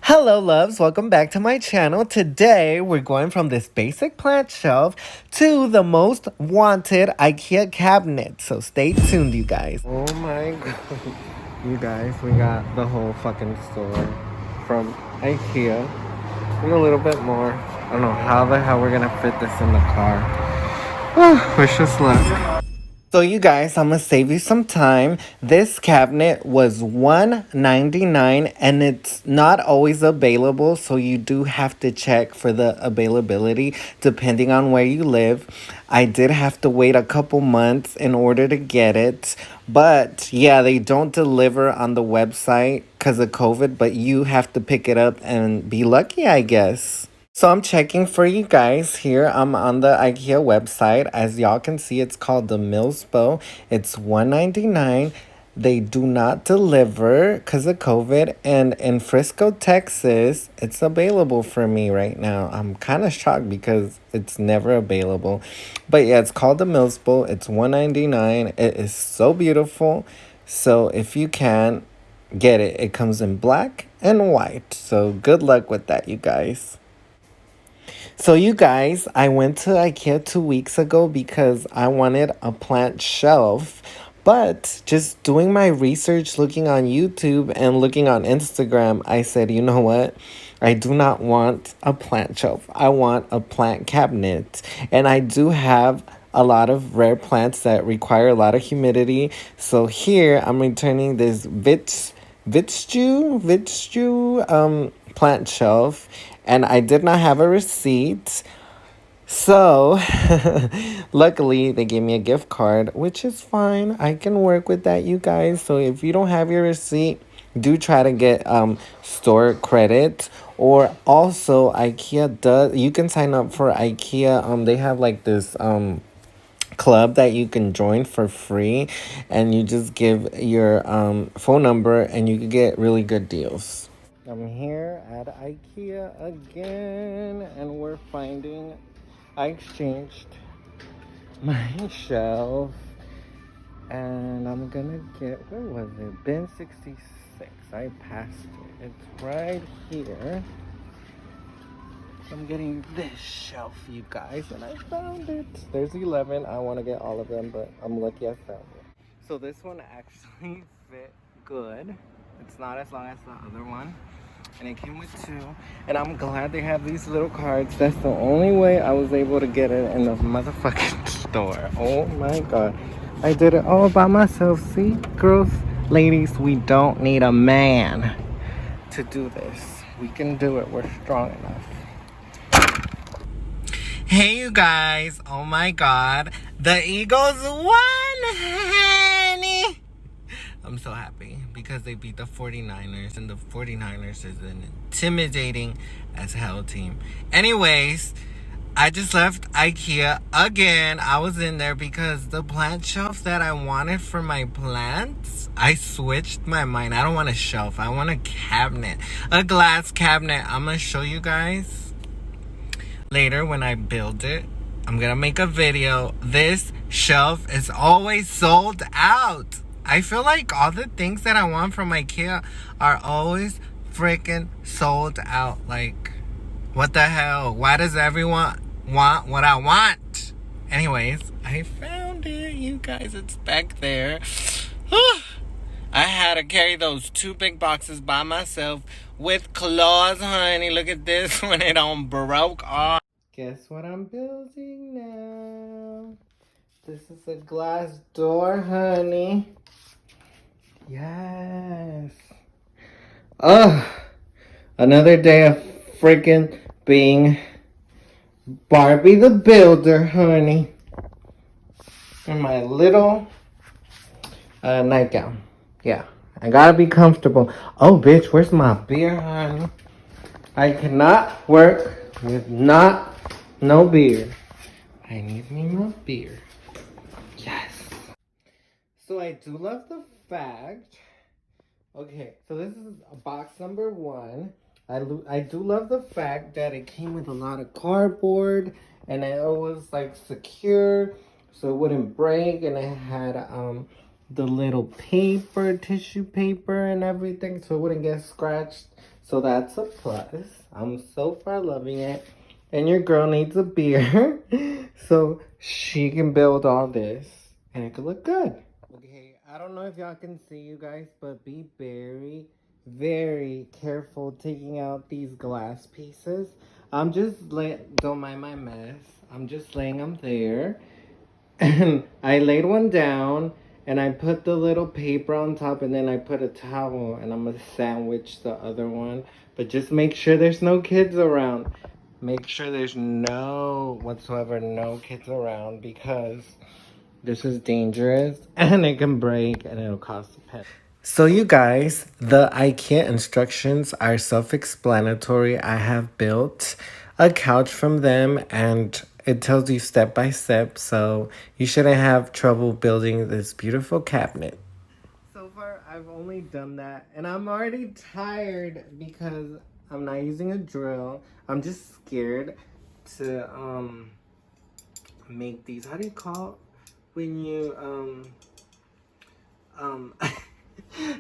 Hello loves, welcome back to my channel. Today we're going from this basic plant shelf to the most wanted IKEA cabinet. So stay tuned, you guys. Oh my god. You guys, we got the whole fucking store from IKEA. And a little bit more. I don't know how the hell we're gonna fit this in the car. Wish us luck. So you guys, I'm gonna save you some time. This cabinet was $199 and it's not always available, so you do have to check for the availability depending on where you live. I did have to wait a couple months in order to get it, but yeah, they don't deliver on the website because of COVID, but you have to pick it up and be lucky, I guess. So I'm checking for you guys here. I'm on the IKEA website. As y'all can see, it's called the Milsbo. It's $199. They do not deliver because of COVID. And in Frisco, Texas, it's available for me right now. I'm kind of shocked because it's never available. But yeah, it's called the Milsbo. It's $199. It is so beautiful. So if you can, get it. It comes in black and white. So good luck with that, you guys. So you guys, I went to IKEA 2 weeks ago because I wanted a plant shelf. But just doing my research, looking on YouTube and looking on Instagram, I said, you know what? I do not want a plant shelf. I want a plant cabinet. And I do have a lot of rare plants that require a lot of humidity. So here I'm returning this Vitstu plant shelf, and I did not have a receipt. So, luckily, they gave me a gift card, which is fine. I can work with that, you guys. So, if you don't have your receipt, do try to get store credit. Or also, IKEA does. You can sign up for IKEA. They have like this club that you can join for free, and you just give your phone number, and you can get really good deals. I'm here at IKEA again, and we're finding, I exchanged my shelf, and I'm gonna get, where was it? Bin 66. I passed it. It's right here. I'm getting this shelf, you guys, and I found it. There's 11. I want to get all of them, but I'm lucky I found it. So this one actually fit good. It's not as long as the other one. And it came with 2. And I'm glad they have these little cards. That's the only way I was able to get it in the motherfucking store. Oh my god. I did it all by myself. See, girls, ladies, we don't need a man to do this. We can do it. We're strong enough. Hey, you guys. Oh my god. The Eagles won, honey. I'm so happy because they beat the 49ers, and the 49ers is an intimidating as hell team. Anyways, I just left IKEA again. I was in there because the plant shelf that I wanted for my plants, I switched my mind. I don't want a shelf. I want a cabinet, a glass cabinet. I'm going to show you guys later when I build it. I'm going to make a video. This shelf is always sold out. I feel like all the things that I want from IKEA are always freaking sold out. Like, what the hell? Why does everyone want what I want? Anyways, I found it, you guys. It's back there. I had to carry those 2 big boxes by myself with claws, honey. Look at this when it on broke off. Guess what I'm building now? This is a glass door, honey. Yes. Another day of freaking being Barbie the Builder, honey. In my little nightgown. Yeah, I gotta be comfortable. Oh, bitch, where's my beer, honey? I cannot work with no beer. I need me my beer. Yes. So I do love the fact. Okay, so this is box number 1. I do love the fact that it came with a lot of cardboard, and it was like secure so it wouldn't break, and it had the little paper, tissue paper and everything, so it wouldn't get scratched. So that's a plus. I'm so far loving it. And your girl needs a beer so she can build all this and it could look good. Okay, I don't know if y'all can see you guys, but be very, very careful taking out these glass pieces. Don't mind my mess. I'm just laying them there. And I laid one down and I put the little paper on top and then I put a towel and I'm gonna sandwich the other one. But just make sure there's no kids around. Make sure there's no kids around because this is dangerous and it can break and it'll cost a pet. So you guys, the IKEA instructions are self-explanatory. I have built a couch from them and it tells you step by step, so you shouldn't have trouble building this beautiful cabinet. So far, I've only done that and I'm already tired because I'm not using a drill. I'm just scared to make these. How do you call it when you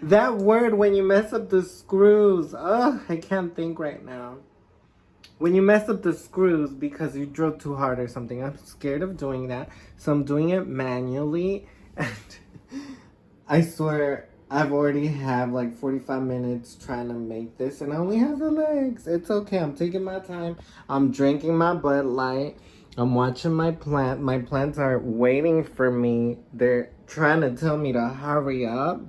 that word when you mess up the screws. Ugh, I can't think right now. When you mess up the screws because you drilled too hard or something. I'm scared of doing that. So I'm doing it manually. And I swear, I've already have like 45 minutes trying to make this. And I only have the legs. It's okay. I'm taking my time. I'm drinking my Bud Light. I'm watching my plant. My plants are waiting for me. They're trying to tell me to hurry up.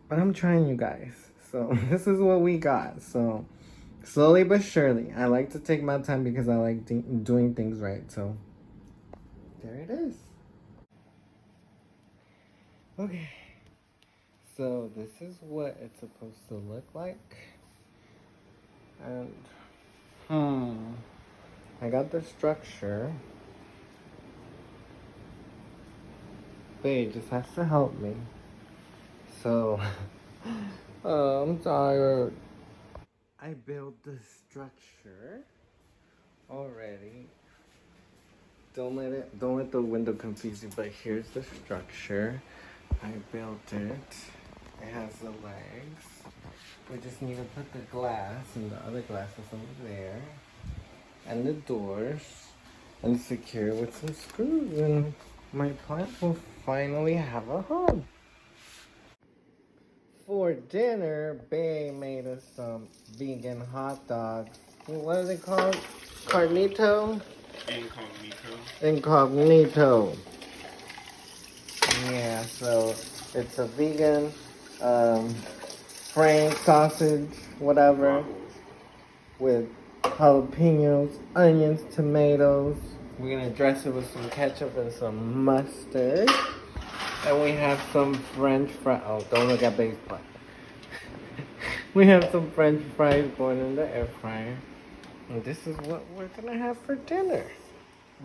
But I'm trying, you guys. So this is what we got. So slowly but surely. I like to take my time because I like doing things right. So there it is. Okay. So this is what it's supposed to look like. And I got the structure. Babe just has to help me. So, I'm tired. I built the structure already. Don't let the window confuse you, but here's the structure. I built it. It has the legs. We just need to put the glass and the other glasses over there. And the doors. And secure it with some screws. And my plant will finally have a home. For dinner, Bae made us some vegan hot dogs. What are they called? Carnito? Incognito. Yeah, so it's a vegan frank sausage, whatever, with jalapenos, onions, tomatoes. We're gonna dress it with some ketchup and some mustard. And we have some French fries. Oh, don't look at Bae's butt. We have some French fries going in the air fryer. And this is what we're gonna have for dinner.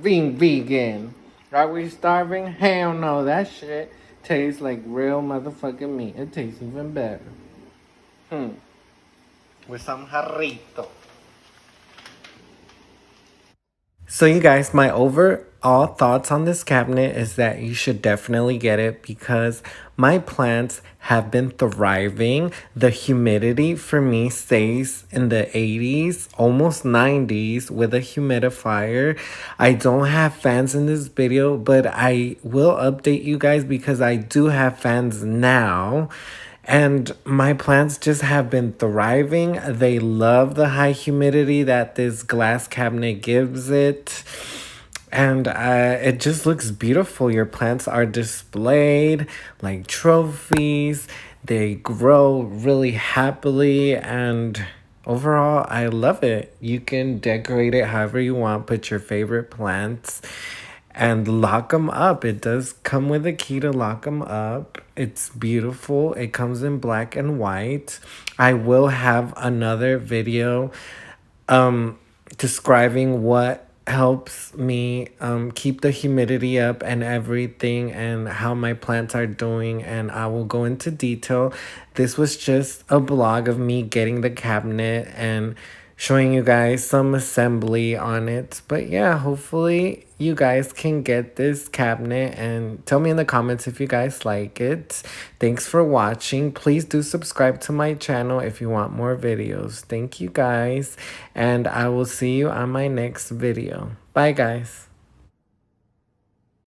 Being vegan. Are we starving? Hell no, that shit tastes like real motherfucking meat. It tastes even better. With some jarrito. So you guys, my overall thoughts on this cabinet is that you should definitely get it because my plants have been thriving. The humidity for me stays in the 80s, almost 90s with a humidifier. I don't have fans in this video, but I will update you guys because I do have fans now. And my plants just have been thriving. They love the high humidity that this glass cabinet gives it. And it just looks beautiful. Your plants are displayed like trophies. They grow really happily. And overall, I love it. You can decorate it however you want. Put your favorite plants and lock them up. It does come with a key to lock them up. It's beautiful. It comes in black and white. I will have another video describing what helps me keep the humidity up and everything and how my plants are doing, and I will go into detail. This was just a blog of me getting the cabinet and showing you guys some assembly on it. But yeah, hopefully you guys can get this cabinet and tell me in the comments if you guys like it. Thanks for watching. Please do subscribe to my channel if you want more videos. Thank you guys, and I will see you on my next video. Bye guys.